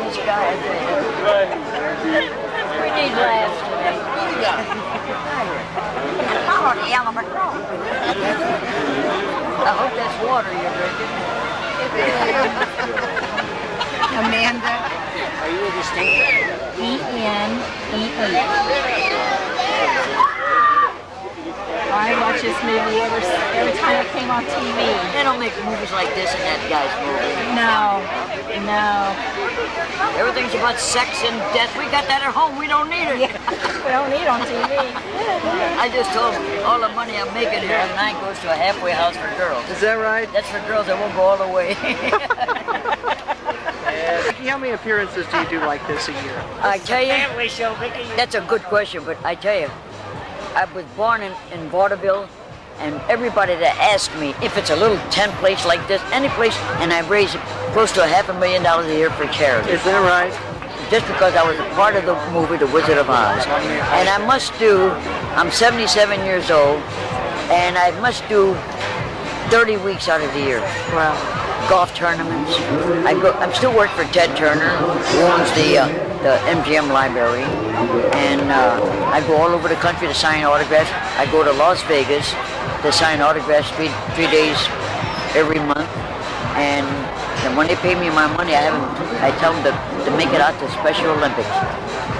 nice guy. We need laughs today. Follow the element road. I hope that's water you're drinking. Amanda. Are you a distinct? E-N-E-E. I watch this movie every time it came on TV. They don't make movies like this in that guy's movie. No. Everything's about sex and death. We got that at home. We don't need it. Yeah, we don't need it on TV. I just told them all the money I'm making here tonight goes to a halfway house for girls. Is that right? That's for girls that won't go all the way. How many appearances do you do like this a year? I tell you, that's a good question, but I tell you, I was born in vaudeville, and everybody that asks me if it's a little tent place like this, any place, and I raise close to $500,000 a year for charity. Is that right? Just because I was a part of the movie The Wizard of Oz. And I must do, I'm 77 years old, and I must do 30 weeks out of the year. Wow. Golf tournaments. I'm still working for Ted Turner, who owns the MGM library, and I go all over the country to sign autographs. I go to Las Vegas to sign autographs three days every month, and when they pay me my money, I tell them to make it out to Special Olympics,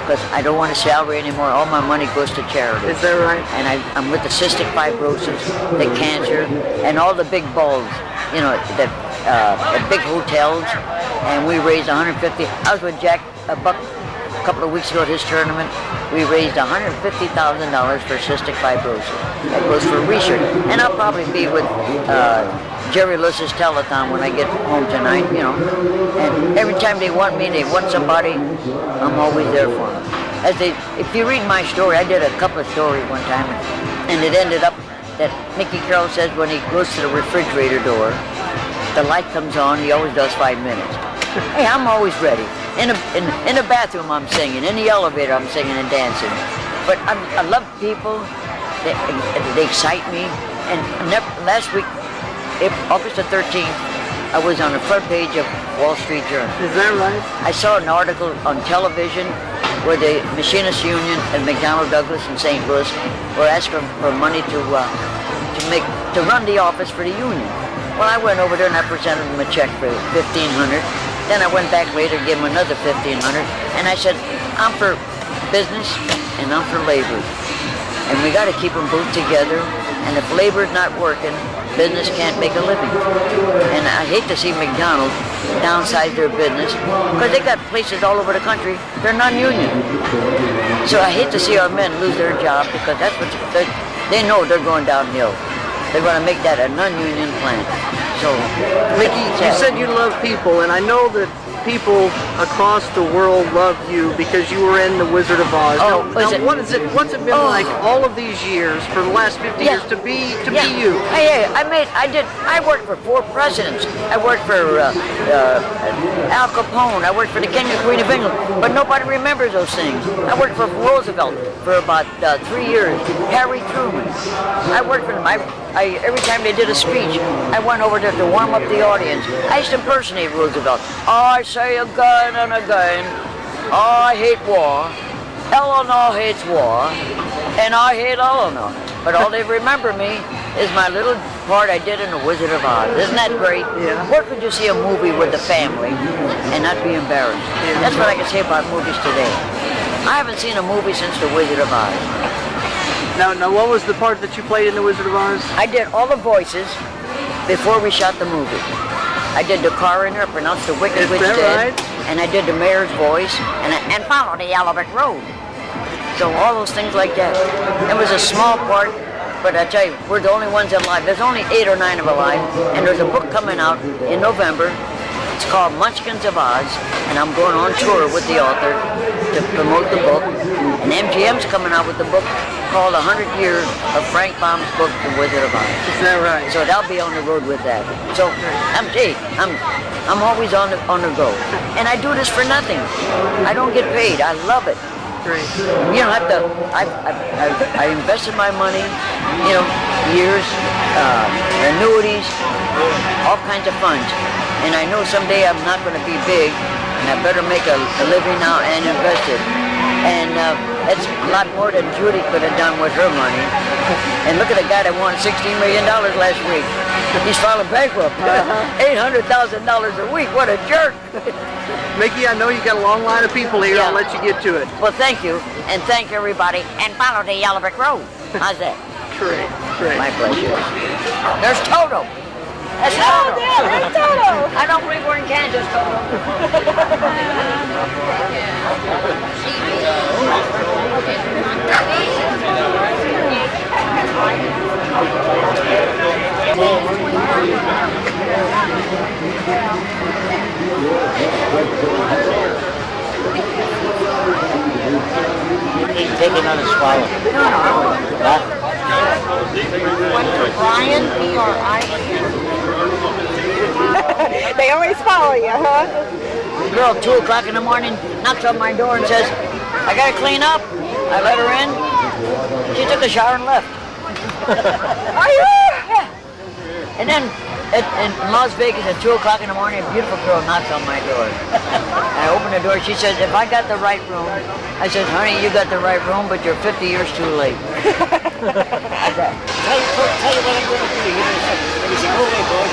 because I don't want a salary anymore. All my money goes to charity. Is that right? And I'm with the cystic fibrosis, the cancer, and all the big balls, you know, the big hotels, and we raised $150. I was with Jack Buck a couple of weeks ago at his tournament. We raised $150,000 for cystic fibrosis. That goes for research, and I'll probably be with Jerry Lewis's telethon when I get home tonight, you know. And every time they want somebody, I'm always there for them. If you read my story, I did a couple of stories one time, and it ended up that Mickey Carroll says when he goes to the refrigerator door, the light comes on, he always does 5 minutes. Hey, I'm always ready. In the bathroom, I'm singing. In the elevator, I'm singing and dancing. But I love people. They excite me. And last week, August the 13th, I was on the front page of Wall Street Journal. Is that right? I saw an article on television where the Machinists Union and McDonnell Douglas in St. Louis were asking for money to run the office for the union. Well, I went over there and I presented them a check for $1,500. Then I went back later and gave them another $1,500. And I said, I'm for business and I'm for labor. And we got to keep them both together. And if labor's not working, business can't make a living. And I hate to see McDonald's downsize their business, because they got places all over the country, they're non-union. So I hate to see our men lose their job, because that's what they know they're going downhill. They're going to make that a non-union plant. So, Mickey, you said you love people, and I know that people across the world love you because you were in The Wizard of Oz. Oh, now what's it been like all of these years, for the last 50 years, to be you? I worked for 4 presidents. I worked for Al Capone. I worked for the King and Queen of England, but nobody remembers those things. I worked for Roosevelt for about 3 years. Harry Truman. I worked for them. Every time they did a speech, I went over there to warm up the audience. I used to impersonate Roosevelt. I say again and again, I hate war. Eleanor hates war, and I hate Eleanor. But all they remember me is my little part I did in The Wizard of Oz. Isn't that great? Yeah. Where could you see a movie with the family and not be embarrassed? Yeah. That's what I can say about movies today. I haven't seen a movie since The Wizard of Oz. Now, what was the part that you played in The Wizard of Oz? I did all the voices before we shot the movie. I did the coroner, pronounced the Wicked Witch dead, right? and I did the mayor's voice, and follow the yellow brick road. So all those things like that. It was a small part, but I tell you, we're the only ones alive. There's only 8 or 9 of them alive, and there's a book coming out in November. It's called Munchkins of Oz, and I'm going on tour with the author to promote the book. And MGM's coming out with the book called 100 Years of Frank Baum's book, The Wizard of Oz. Is that right? So they'll be on the road with that. So I'm always on the go, and I do this for nothing. I don't get paid. I love it. Great. You don't have to. I invested my money, years, annuities, all kinds of funds, and I know someday I'm not going to be big, and I better make a living now and invest it. And it's a lot more than Judy could have done with her money. And look at the guy that won $16 million last week. He's filing bankrupt. $800,000 a week. What a jerk. Mickey, I know you got a long line of people here. Yeah. I'll let you get to it. Well, thank you, and thank everybody, and follow the yellow brick road. How's that? Great, great. My pleasure. There's Toto. That's Toto. Yeah, there's Toto. I don't believe we're in Kansas, Toto. Take another swallow. Brian, B-R-I-N. They always follow you, huh? The girl, 2 o'clock in the morning, knocks on my door and says, I gotta clean up. I let her in. She took a shower and left. Are you? Yeah. And then in Las Vegas at 2 o'clock in the morning, a beautiful girl knocks on my door. I open the door. She says, if I got the right room, I said, honey, you got the right room, but you're 50 years too late. How's that? Tell you what I'm going to do. Give me a second. Let me see. Go away, boy.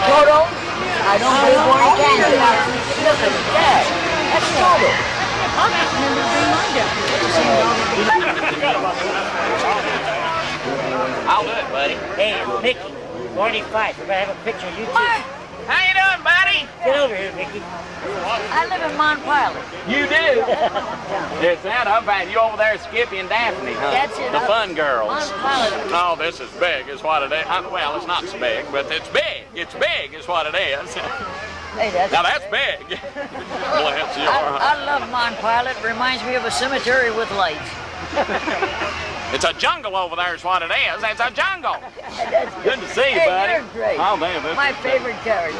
Toto? I don't believe we're in Kansas. Look at that. That's Toto. I'll do it, buddy. Hey, Mickey. Morning fight. We're going to have a picture of you two. How you doing, buddy? Get over here, Mickey. I live in Mount Pilot. You do? It's that up and you over there, Skippy and Daphne, huh? That's it. The fun girls. Mount Pilot. Oh, this is big, is what it is. Well, it's not so big, but it's big. It's big, is what it is. Hey, that's Now that's big. Bless your heart. I love Mount Pilot. Reminds me of a cemetery with lights. It's a jungle over there, is what it is. It's a jungle. Good to see you, Hey, buddy. you're great. Oh, damn it. My favorite character.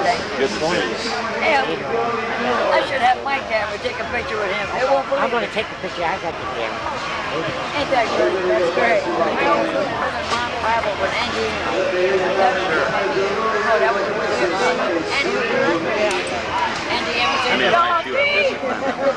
Thank you. Good to see you. Yeah, I should have my camera take a picture with him. It won't I'm believe going it. to take the picture. I got the camera. Ain't that great? That's great. I also was in Mount Pilot with Angie. No, that was Andy. Andy, everything. Let me invite you up. This is fun.